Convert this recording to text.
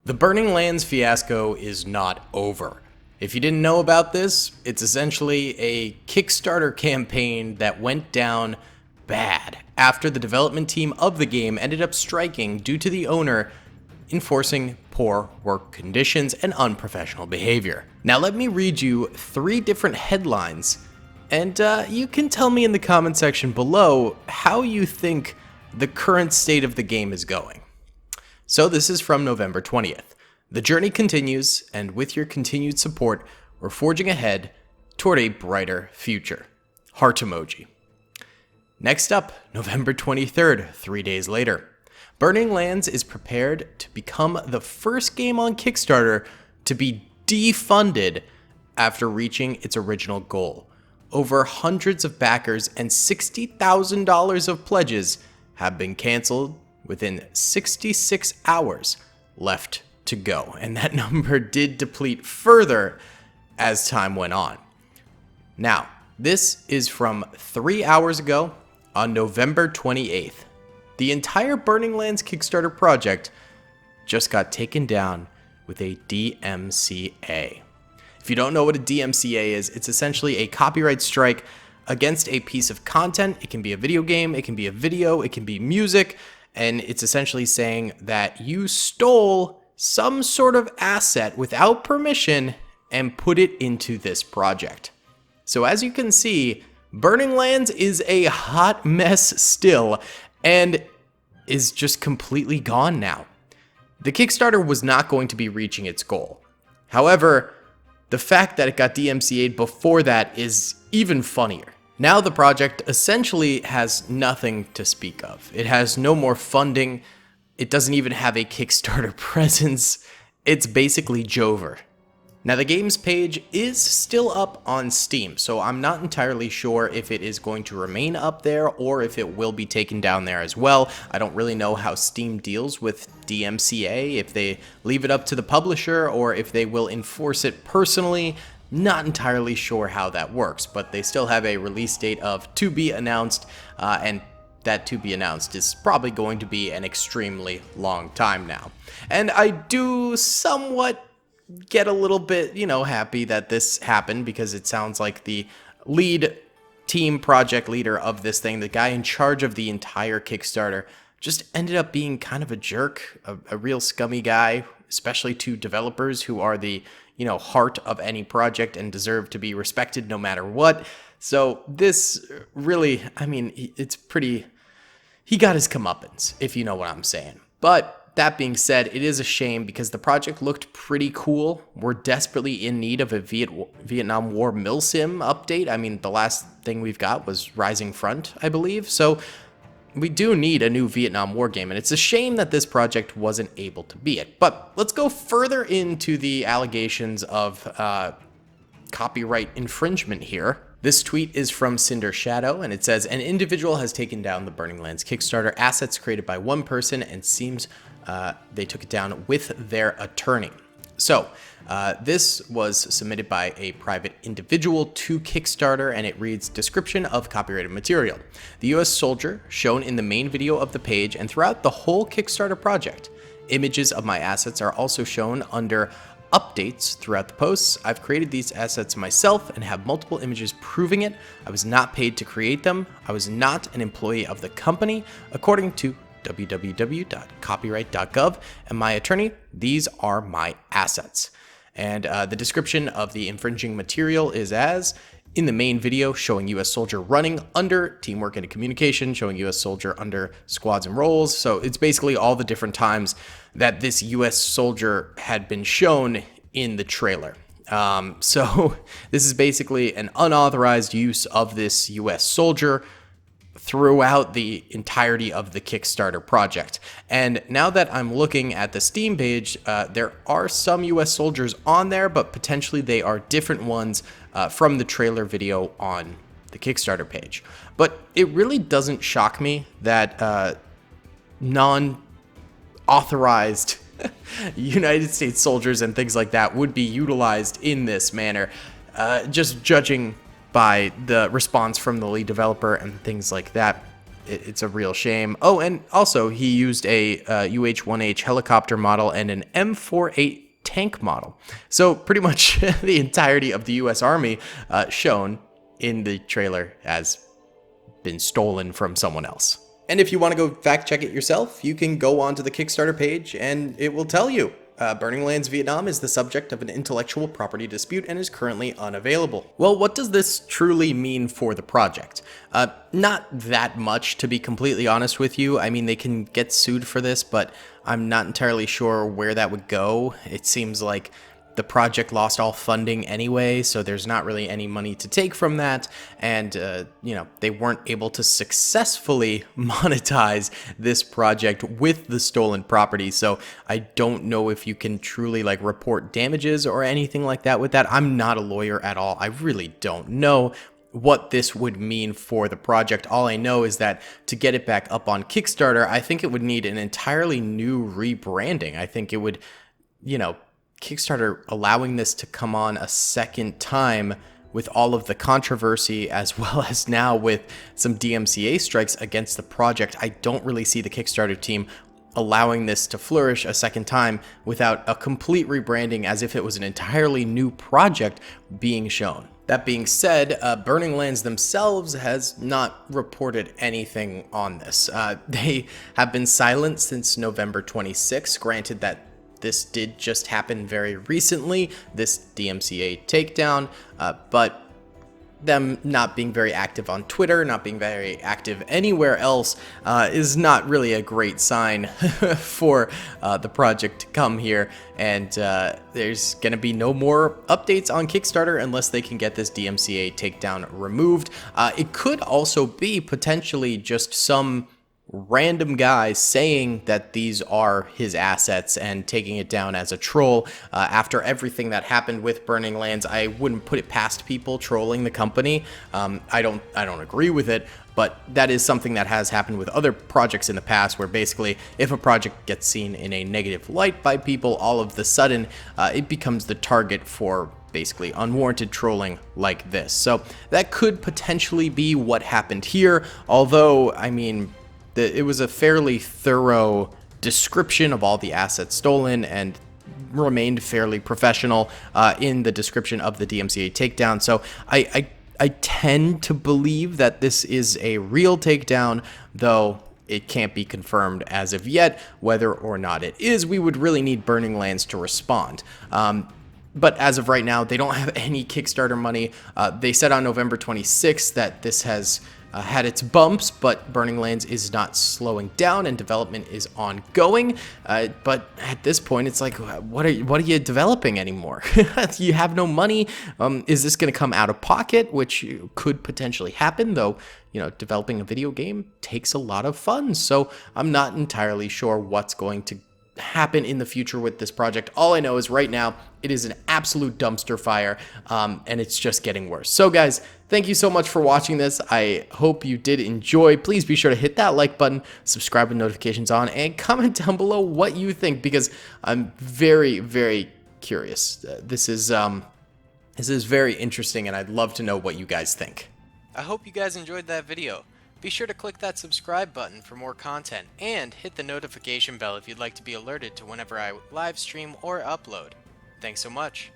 The Burning Lands fiasco is not over. If you didn't know about this, it's essentially a Kickstarter campaign that went down bad after the development team of the game ended up striking due to the owner enforcing poor work conditions and unprofessional behavior. Now let me read you 3 different headlines, and you can tell me in the comment section below how you think the current state of the game is going. So this is from November 20th. The journey continues, and with your continued support, we're forging ahead toward a brighter future. Heart emoji. Next up, November 23rd, 3 days later. Burning Lands is prepared to become the first game on Kickstarter to be defunded after reaching its original goal. Over hundreds of backers and $60,000 of pledges have been canceled within 66 hours left to go. And that number did deplete further as time went on. Now, this is from 3 hours ago on November 28th. The entire Burning Lands Kickstarter project just got taken down with a DMCA. If you don't know what a DMCA is, it's essentially a copyright strike against a piece of content. It can be a video game, it can be a video, it can be music, and it's essentially saying that you stole some sort of asset without permission and put it into this project. So as you can see, Burning Lands is a hot mess still and is just completely gone now. The Kickstarter was not going to be reaching its goal. However, the fact that it got DMCA'd before that is even funnier. Now the project essentially has nothing to speak of. It has no more funding. It doesn't even have a Kickstarter presence. It's basically Jover. Now the game's page is still up on Steam, so I'm not entirely sure if it is going to remain up there or if it will be taken down there as well. I don't really know how Steam deals with DMCA, if they leave it up to the publisher or if they will enforce it personally. Not entirely sure how that works, but they still have a release date of to be announced, and that to be announced is probably going to be an extremely long time now. And I do somewhat get a little bit, happy that this happened, because it sounds like the lead team project leader of this thing, the guy in charge of the entire Kickstarter, just ended up being kind of a jerk, a real scummy guy, especially to developers who are the heart of any project and deserve to be respected no matter what. So this really, it's pretty, he got his comeuppance, if you know what I'm saying. But that being said, it is a shame because the project looked pretty cool. We're desperately in need of a Vietnam War Milsim update. The last thing we've got was Rising Front, I believe. So we do need a new Vietnam War game, and it's a shame that this project wasn't able to be it. But let's go further into the allegations of copyright infringement here. This tweet is from Cinder Shadow, and it says, an individual has taken down the Burning Lands Kickstarter assets created by one person and seems they took it down with their attorney. So this was submitted by a private individual to Kickstarter, and it reads, description of copyrighted material. The US soldier shown in the main video of the page and throughout the whole Kickstarter project. Images of my assets are also shown under updates throughout the posts. I've created these assets myself and have multiple images proving it. I was not paid to create them. I was not an employee of the company, according to www.copyright.gov, and my attorney, these are my assets. And the description of the infringing material is as, in the main video, showing US soldier running under teamwork and communication, showing US soldier under squads and roles. So it's basically all the different times that this US soldier had been shown in the trailer. So this is basically an unauthorized use of this US soldier throughout the entirety of the Kickstarter project. And now that I'm looking at the Steam page, there are some US soldiers on there, but potentially they are different ones from the trailer video on the Kickstarter page. But it really doesn't shock me that non-authorized United States soldiers and things like that would be utilized in this manner, just judging by the response from the lead developer and things like that. it's a real shame. Oh, and also he used a UH-1H helicopter model and an M48 tank model. So pretty much the entirety of the U.S. Army shown in the trailer has been stolen from someone else. And if you want to go fact check it yourself, you can go onto the Kickstarter page and it will tell you. Burning Lands Vietnam is the subject of an intellectual property dispute and is currently unavailable. Well, what does this truly mean for the project? Not that much, to be completely honest with you. I mean, they can get sued for this, but I'm not entirely sure where that would go. It seems like the project lost all funding anyway, so there's not really any money to take from that, and they weren't able to successfully monetize this project with the stolen property. So I don't know if you can truly report damages or anything like that with that. I'm not a lawyer at all. I really don't know what this would mean for the project. All I know is that to get it back up on Kickstarter, I think it would need an entirely new rebranding. I think it would, Kickstarter allowing this to come on a second time with all of the controversy, as well as now with some DMCA strikes against the project. I don't really see the Kickstarter team allowing this to flourish a second time without a complete rebranding as if it was an entirely new project being shown. That being said, Burning Lands themselves has not reported anything on this. They have been silent since November 26. Granted that this did just happen very recently, this DMCA takedown, but them not being very active on Twitter, not being very active anywhere else, is not really a great sign for the project to come here. And there's going to be no more updates on Kickstarter unless they can get this DMCA takedown removed. It could also be potentially just some random guy saying that these are his assets and taking it down as a troll. After everything that happened with Burning Lands, I wouldn't put it past people trolling the company. I don't agree with it, but that is something that has happened with other projects in the past, where basically if a project gets seen in a negative light by people, all of the sudden it becomes the target for basically unwarranted trolling like this. So that could potentially be what happened here, although, I mean, it was a fairly thorough description of all the assets stolen and remained fairly professional in the description of the DMCA takedown. So I tend to believe that this is a real takedown, though it can't be confirmed as of yet. Whether or not it is, we would really need Burning Lands to respond. But as of right now, they don't have any Kickstarter money. They said on November 26th that this has had its bumps, but Burning Lands is not slowing down and development is ongoing. But at this point, it's like, what are you developing anymore? You have no money. Is this going to come out of pocket, which could potentially happen, though? Developing a video game takes a lot of funds, so I'm not entirely sure what's going to happen in the future with this project. All I know is right now it is an absolute dumpster fire, and it's just getting worse. So guys, thank you so much for watching this. I hope you did enjoy. Please be sure to hit that like button, subscribe with notifications on, and comment down below what you think, because I'm very, very curious. This is very interesting, and I'd love to know what you guys think. I hope you guys enjoyed that video. Be sure to click that subscribe button for more content, and hit the notification bell if you'd like to be alerted to whenever I live stream or upload. Thanks so much.